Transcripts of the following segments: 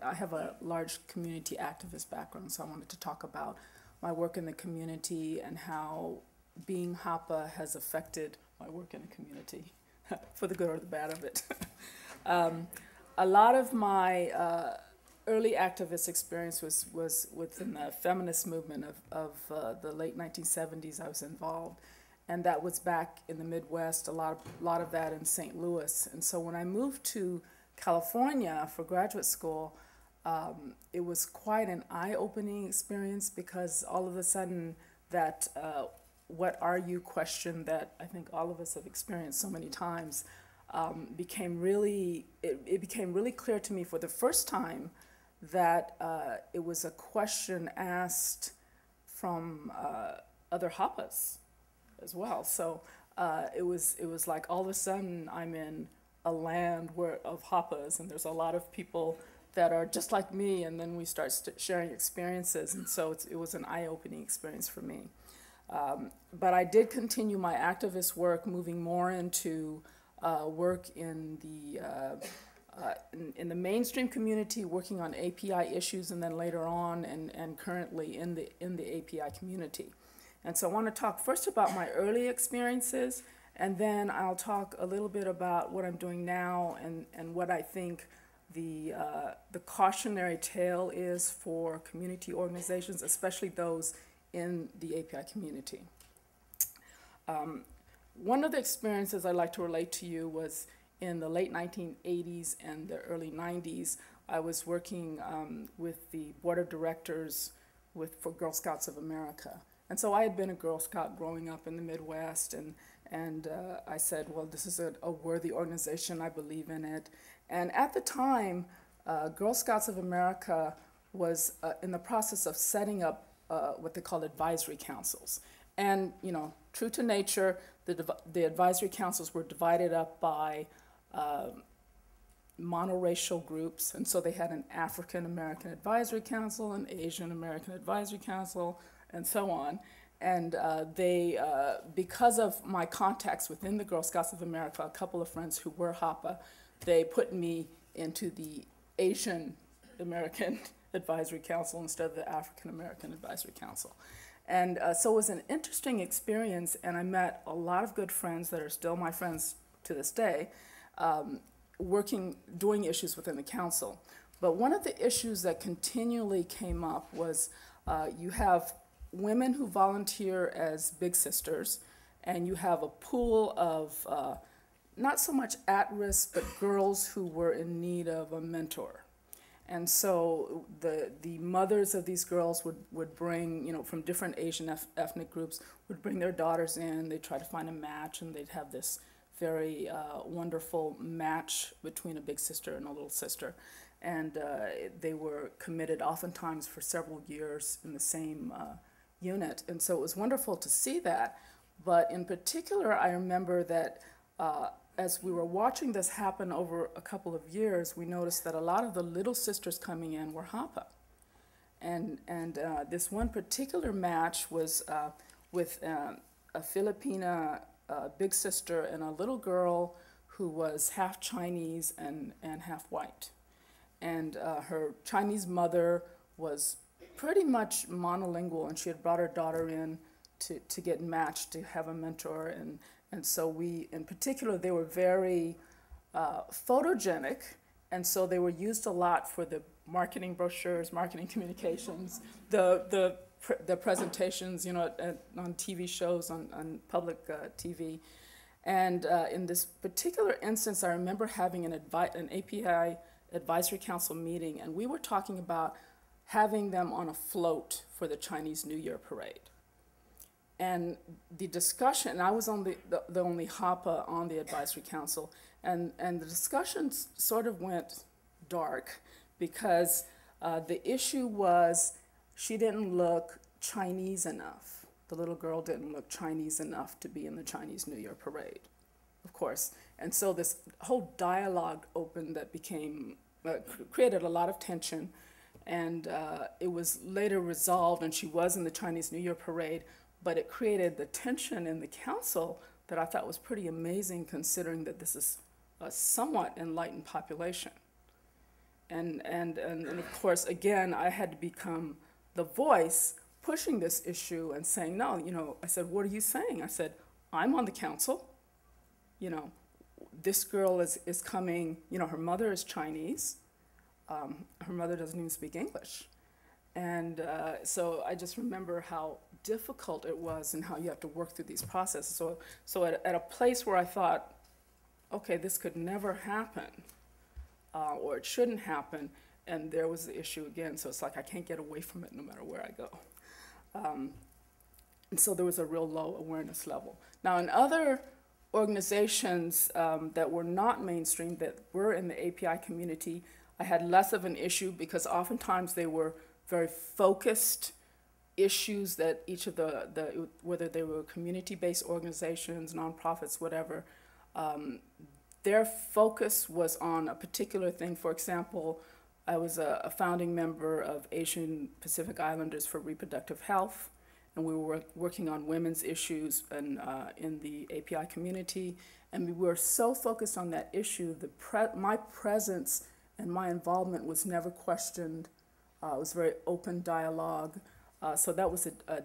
I have a large community activist background, so I wanted to talk about my work in the community and how being Hapa has affected my work in the community, for the good or the bad of it. um, a lot of my early activist experience was within the feminist movement of the late 1970s. I was involved, and that was back in the Midwest, lot of that in St. Louis. And so when I moved to California for graduate school, it was quite an eye-opening experience because all of a sudden that what are you question that I think all of us have experienced so many times it became really clear to me for the first time that it was a question asked from other Hapas as well. So it was like all of a sudden I'm in a land of Hapas, and there's a lot of people that are just like me, and then we start sharing experiences, and so it was an eye-opening experience for me. But I did continue my activist work, moving more into work in the mainstream community, working on API issues, and then later on and currently in the API community. And so I want to talk first about my early experiences, and then I'll talk a little bit about what I'm doing now and what I think the cautionary tale is for community organizations, especially those in the API community. One of the experiences I'd like to relate to you was in the late 1980s and the early 90s. I was working with the board of directors for Girl Scouts of America. And so I had been a Girl Scout growing up in the Midwest, and I said, well, this is a worthy organization, I believe in it. And at the time, Girl Scouts of America was in the process of setting up what they call advisory councils. And, you know, true to nature, the advisory councils were divided up by monoracial groups. And so they had an African American Advisory Council, an Asian American Advisory Council, and so on. And because of my contacts within the Girl Scouts of America, a couple of friends who were Hapa, they put me into the Asian American Advisory Council instead of the African American Advisory Council. And so it was an interesting experience, and I met a lot of good friends that are still my friends to this day, doing issues within the council. But one of the issues that continually came up was you have women who volunteer as big sisters, and you have a pool of not so much at-risk, but girls who were in need of a mentor. And so the mothers of these girls would bring, you know, from different Asian ethnic groups, would bring their daughters in. They'd try to find a match, and they'd have this very wonderful match between a big sister and a little sister. And they were committed oftentimes for several years in the same unit. And so it was wonderful to see that. But in particular, I remember that as we were watching this happen over a couple of years, we noticed that a lot of the little sisters coming in were Hapa. And this one particular match was with a Filipina big sister and a little girl who was half Chinese and half white. And her Chinese mother was pretty much monolingual, and she had brought her daughter in to get matched, to have a mentor. And so in particular, they were very photogenic, and so they were used a lot for the marketing brochures, marketing communications, the presentations, you know, on TV shows, on public TV. And in this particular instance, I remember having an API Advisory Council meeting, and we were talking about having them on a float for the Chinese New Year parade. And the discussion, and I was on the only Hapa on the Advisory Council, and the discussions sort of went dark because the issue was she didn't look Chinese enough. The little girl didn't look Chinese enough to be in the Chinese New Year parade, of course. And so this whole dialogue opened that created a lot of tension, and it was later resolved, and she was in the Chinese New Year parade, but it created the tension in the council that I thought was pretty amazing, considering that this is a somewhat enlightened population. And of course, again, I had to become the voice pushing this issue and saying, no, I said, what are you saying? I said, I'm on the council. You know, this girl is coming, her mother is Chinese. Her mother doesn't even speak English. And so I just remember how difficult it was and how you have to work through these processes. So at a place where I thought, okay, this could never happen, or it shouldn't happen, and there was the issue again. So it's like I can't get away from it no matter where I go. And so there was a real low awareness level. Now, in other organizations that were not mainstream, that were in the API community, I had less of an issue because oftentimes they were very focused issues that each of the whether they were community-based organizations, nonprofits, whatever, their focus was on a particular thing. For example, I was a founding member of Asian Pacific Islanders for Reproductive Health, and we were working on women's issues and in the API community, and we were so focused on that issue, my presence and my involvement was never questioned. It was very open dialogue, so that was a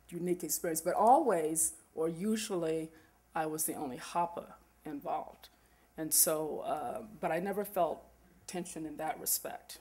unique experience. But always, or usually, I was the only Hapa involved, and so, but I never felt tension in that respect.